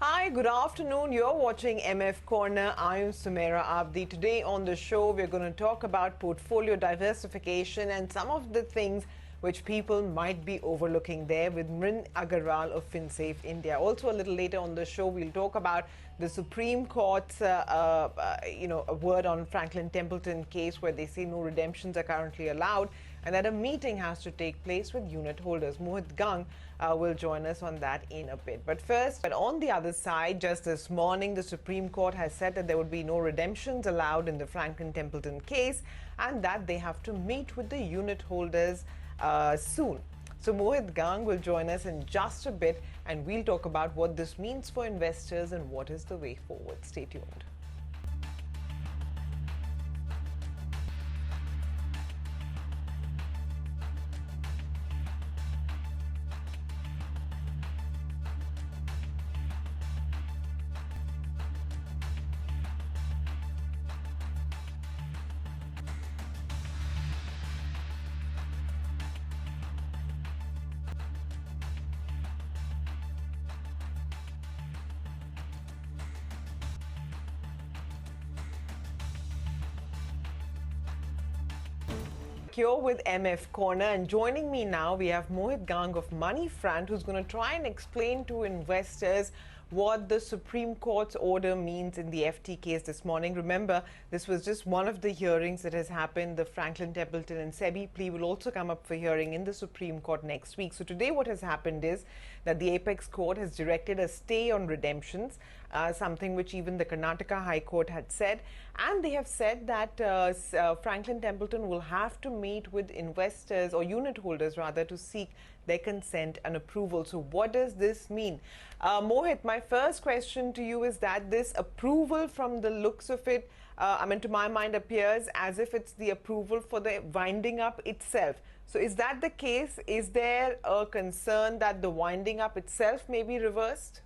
Hi, good afternoon. You're watching MF Corner. I'm Sumaira Abdi. Today on the show, we're going to talk about portfolio diversification and some of the things which people might be overlooking there with Mrin Agarwal of FinSafe India. Also, a little later on the show, we'll talk about the Supreme Court's, a word on Franklin Templeton case where they say no redemptions are currently allowed and that a meeting has to take place with unit holders. Mohit Gang will join us on that in a bit. But first, on the other side, just this morning, the Supreme Court has said that there would be no redemptions allowed in the Franklin Templeton case and that they have to meet with the unit holders soon. So Mohit Gang will join us in just a bit and we'll talk about what this means for investors and what is the way forward. Stay tuned. Here with MF Corner, and joining me now we have Mohit Gang of Moneyfront, who's going to try and explain to investors what the Supreme Court's order means in the FT case this morning. Remember, this was just one of the hearings that has happened. The Franklin Templeton and SEBI plea will also come up for hearing in the Supreme Court next week. So today what has happened is that the Apex Court has directed a stay on redemptions, something which even the Karnataka High Court had said. And they have said that Franklin Templeton will have to meet with investors or unit holders rather to seek their consent and approval. So what does this mean? Mohit, my first question to you is that this approval, from the looks of it, to my mind appears as if it's the approval for the winding up itself. So is that the case? Is there a concern that the winding up itself may be reversed?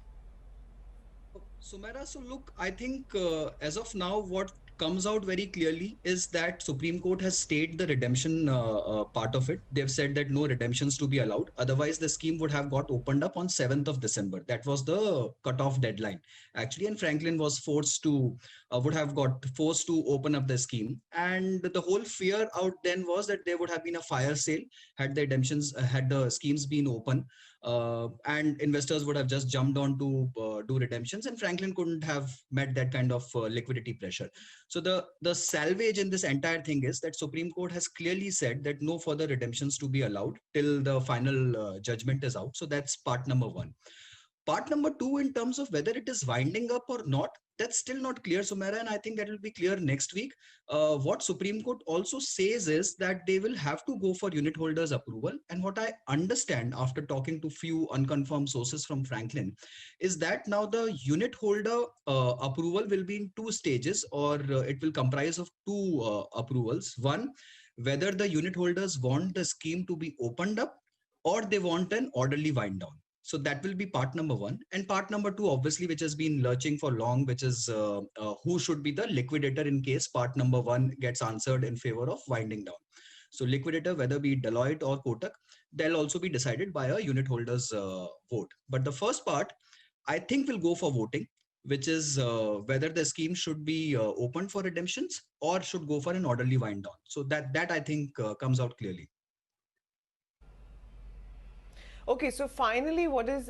Sumaira, so look, I think as of now, what comes out very clearly is that Supreme Court has stayed the redemption part of it. They've said that no redemptions to be allowed. Otherwise, the scheme would have got opened up on 7th of December. That was the cutoff deadline, actually. And Franklin was would have got forced to open up the scheme. And the whole fear out then was that there would have been a fire sale had the redemptions, had the schemes been open. And investors would have just jumped on to do redemptions, and Franklin couldn't have met that kind of liquidity pressure. So the salvage in this entire thing is that Supreme Court has clearly said that no further redemptions to be allowed till the final judgment is out. So that's part number one. Part number two, in terms of whether it is winding up or not, that's still not clear, Sumera, and I think that will be clear next week. What Supreme Court also says is that they will have to go for unit holders approval. And what I understand after talking to few unconfirmed sources from Franklin is that now the unit holder approval will be in two stages, or it will comprise of two approvals. One, whether the unit holders want the scheme to be opened up or they want an orderly wind down. So that will be part number one. And part number two, obviously, which has been lurching for long, which is who should be the liquidator in case part number one gets answered in favor of winding down. So liquidator, whether be Deloitte or Kotak, they'll also be decided by a unit holders vote. But the first part, I think, will go for voting, which is whether the scheme should be opened for redemptions or should go for an orderly wind down. So that I think comes out clearly. Okay, so finally, what is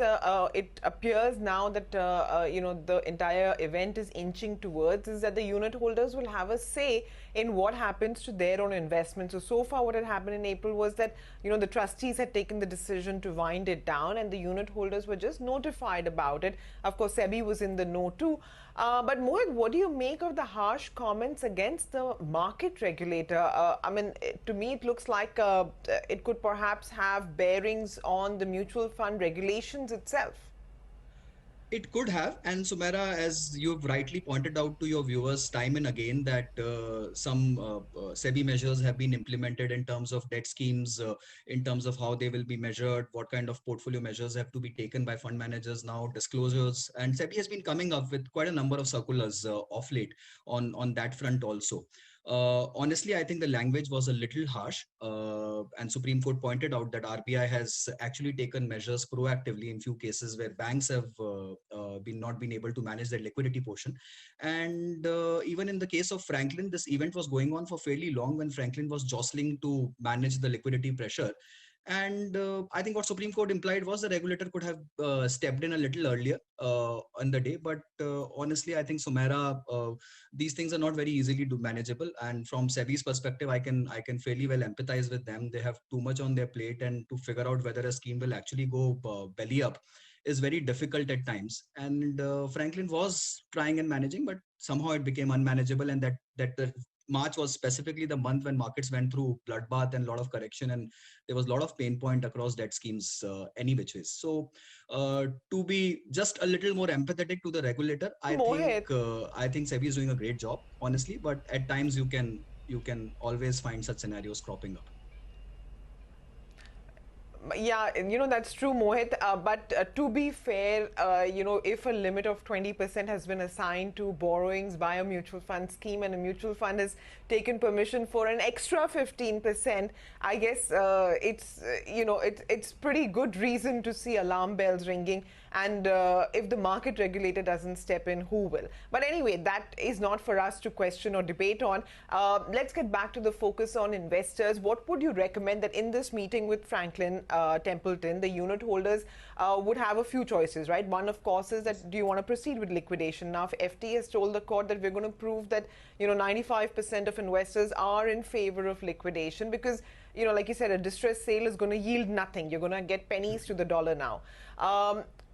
it appears now that the entire event is inching towards is that the unit holders will have a say in what happens to their own investment. So far, what had happened in April was that the trustees had taken the decision to wind it down, and the unit holders were just notified about it. Of course, SEBI was in the know too. But Mohit, what do you make of the harsh comments against the market regulator? To me, it looks like it could perhaps have bearings on the mutual fund regulations itself. It could have, and Sumera, as you've rightly pointed out to your viewers time and again, that some SEBI measures have been implemented in terms of debt schemes, in terms of how they will be measured, what kind of portfolio measures have to be taken by fund managers now, disclosures, and SEBI has been coming up with quite a number of circulars of late on that front also. Honestly, I think the language was a little harsh, and Supreme Court pointed out that RBI has actually taken measures proactively in few cases where banks have been not been able to manage their liquidity portion. And even in the case of Franklin, this event was going on for fairly long when Franklin was jostling to manage the liquidity pressure. And I think what Supreme Court implied was the regulator could have stepped in a little earlier on the day. But honestly, I think Sumera, these things are not very easily manageable. And from SEBI's perspective, I can fairly well empathize with them. They have too much on their plate, and to figure out whether a scheme will actually go belly up is very difficult at times. And Franklin was trying and managing, but somehow it became unmanageable, and that the March was specifically the month when markets went through bloodbath and a lot of correction, and there was a lot of pain point across debt schemes any which ways. So to be just a little more empathetic to the regulator, Mohit, I think SEBI is doing a great job, honestly. But at times you can always find such scenarios cropping up. yeah, that's true, Mohit. But to be fair, if a limit of 20% has been assigned to borrowings by a mutual fund scheme and a mutual fund has taken permission for an extra 15%, I guess it's pretty good reason to see alarm bells ringing. And if the market regulator doesn't step in, who will? But anyway, that is not for us to question or debate on. Let's get back to the focus on investors. What would you recommend that in this meeting with Franklin Templeton, the unit holders would have a few choices, right? One, of course, is that do you want to proceed with liquidation? Now, if FT has told the court that we're going to prove that 95% of investors are in favor of liquidation because like you said, a distressed sale is going to yield nothing. You're going to get pennies to the dollar now.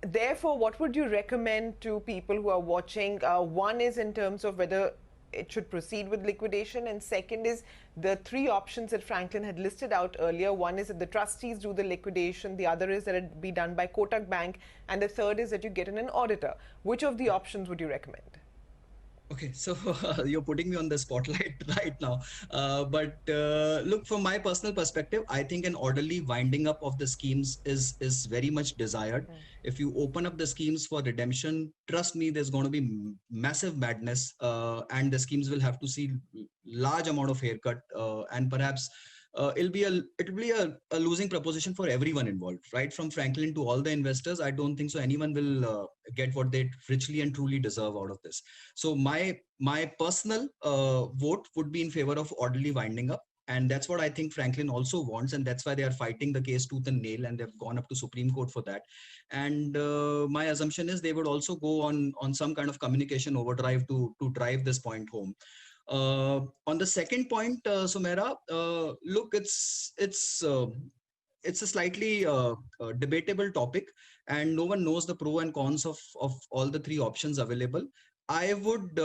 Therefore, what would you recommend to people who are watching? One is in terms of whether it should proceed with liquidation, and second is the three options that Franklin had listed out earlier. One is that the trustees do the liquidation, the other is that it be done by Kotak Bank, and the third is that you get in an auditor. Which of the options would you recommend? Okay, so you're putting me on the spotlight right now. But look, from my personal perspective, I think an orderly winding up of the schemes is very much desired. If you open up the schemes for redemption, trust me, there's going to be massive madness, and the schemes will have to see large amount of haircut, and perhaps it'll be a losing proposition for everyone involved, right? From Franklin to all the investors. I don't think so anyone will get what they richly and truly deserve out of this. So my personal vote would be in favor of orderly winding up. And that's what I think Franklin also wants, and that's why they are fighting the case tooth and nail, and they've gone up to Supreme Court for that. And my assumption is they would also go on some kind of communication overdrive to drive this point home. On the second point, Sumera, look, it's a slightly debatable topic, and no one knows the pro and cons of all the three options available. I would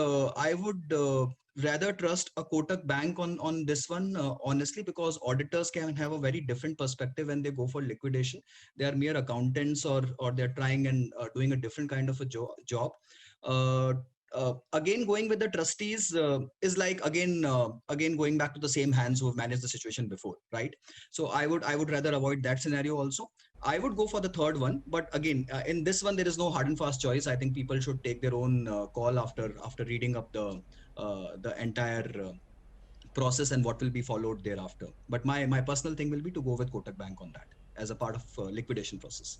rather trust a Kotak Bank on this one, honestly, because auditors can have a very different perspective when they go for liquidation. They are mere accountants, or they're trying and doing a different kind of a job. Uh, again, going with the trustees is like again going back to the same hands who have managed the situation before, right? So I would rather avoid that scenario also. I would go for the third one, but again, in this one there is no hard and fast choice. I think people should take their own call after reading up the entire process and what will be followed thereafter. But my personal thing will be to go with Kotak Bank on that as a part of liquidation process.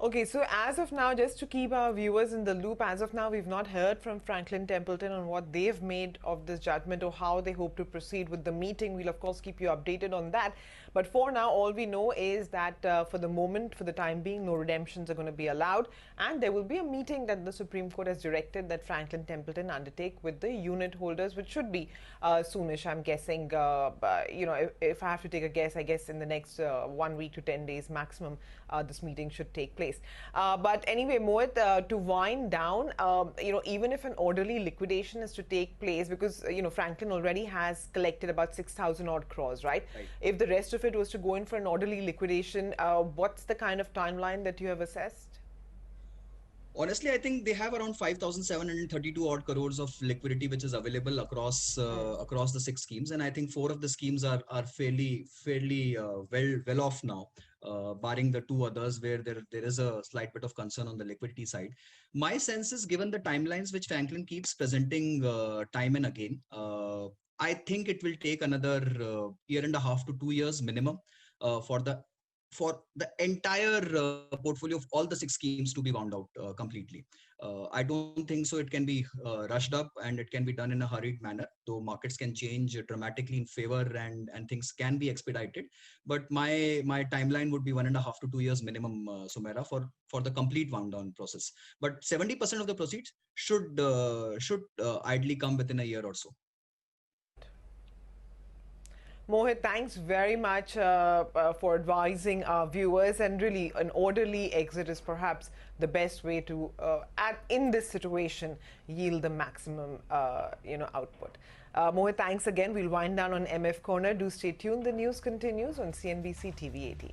Okay, so as of now, just to keep our viewers in the loop, as of now, we've not heard from Franklin Templeton on what they've made of this judgment or how they hope to proceed with the meeting. We'll, of course, keep you updated on that. But for now, all we know is that for the moment, for the time being, no redemptions are going to be allowed. And there will be a meeting that the Supreme Court has directed that Franklin Templeton undertake with the unit holders, which should be soonish, I'm guessing. If I have to take a guess, I guess in the next 1 week to 10 days maximum, this meeting should take place. But anyway, Mohit, to wind down, even if an orderly liquidation is to take place, because Franklin already has collected about 6,000 odd crores, right? If the rest of it was to go in for an orderly liquidation, what's the kind of timeline that you have assessed? Honestly, I think they have around 5,732 odd crores of liquidity, which is available across the six schemes, and I think four of the schemes are fairly well off now, barring the two others where there is a slight bit of concern on the liquidity side. My sense is, given the timelines which Franklin keeps presenting time and again, I think it will take another year and a half to 2 years minimum for the entire portfolio of all the six schemes to be wound out completely. I don't think so. It can be rushed up and it can be done in a hurried manner, though markets can change dramatically in favor and things can be expedited. But my timeline would be 1.5 to 2 years minimum, Sumera, for the complete wound down process. But 70% of the proceeds should ideally come within a year or so. Mohit, thanks very much for advising our viewers. And really, an orderly exit is perhaps the best way to, in this situation, yield the maximum, output. Mohit, thanks again. We'll wind down on MF Corner. Do stay tuned. The news continues on CNBC TV 18.